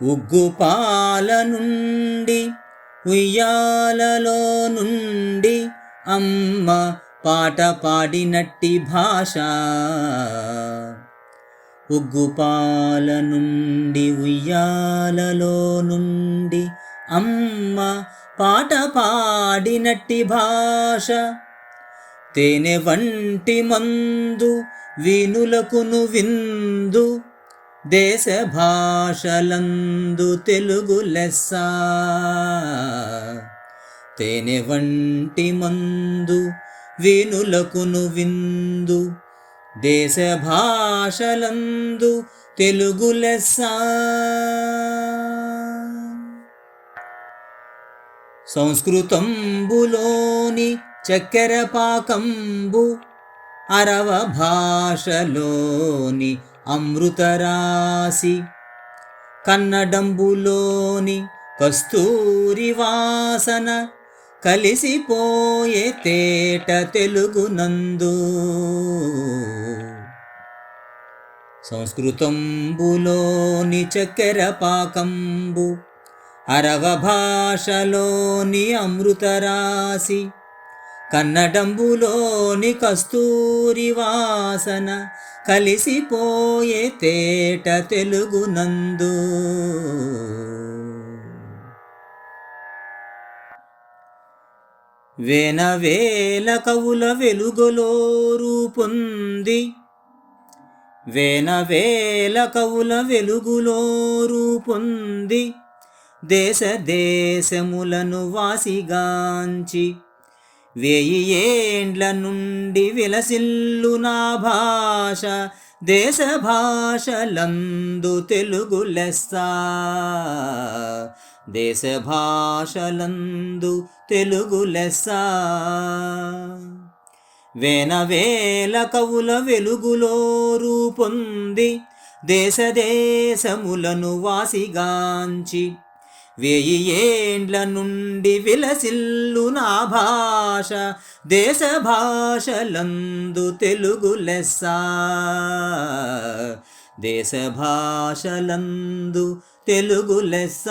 ఉగ్గుపాల నుండి ఉయ్యాలలో నుండి అమ్మ పాట పాడినట్టి భాష. ఉగ్గుపాల నుండి ఉయ్యాలలో నుండి అమ్మ పాట పాడినట్టి భాష. తేనె వంటి మందు వీనులకును విందు, దేశ భాషలందు తెలుగు లెస్స. తేనె వంటి మందు వీనులకును విందు, దేశ భాషలందు తెలుగు లెస్స. సంస్కృతంబులోని చక్కెర పాకంబు, అరవ భాషలోని అమృతరాశి, కన్నడంబులోని కస్తూరి వాసన కలిసిపోయే తేట తెలుగునందు. సంస్కృతంబులోని చక్కెర పాకంబు, అరవ భాషలోని అమృతరాశి, కన్నడంబులోని కస్తూరి వాసన కలిసిపోయే తేట తెలుగునందు. వేనవేల కవుల వెలుగులో రూపొంది, వేనవేల కవుల వెలుగులో రూపొంది, దేశ దేశములను వాసిగాంచి, 1000 ఏండ్ల నుండి విలసిల్లు నా భాష. దేశ భాషలందు తెలుగు లెస్స. దేశ భాషలందు తెలుగు లెస్స. వేనవేల కవుల వెలుగులో రూపొంది, దేశ దేశములను వాసిగాంచి, 1000 ఏండ్ల నుండి విలసిల్లు నా భాష. దేశ భాషలందు తెలుగు లెస్స. దేశ భాషలందు తెలుగు లెస్స.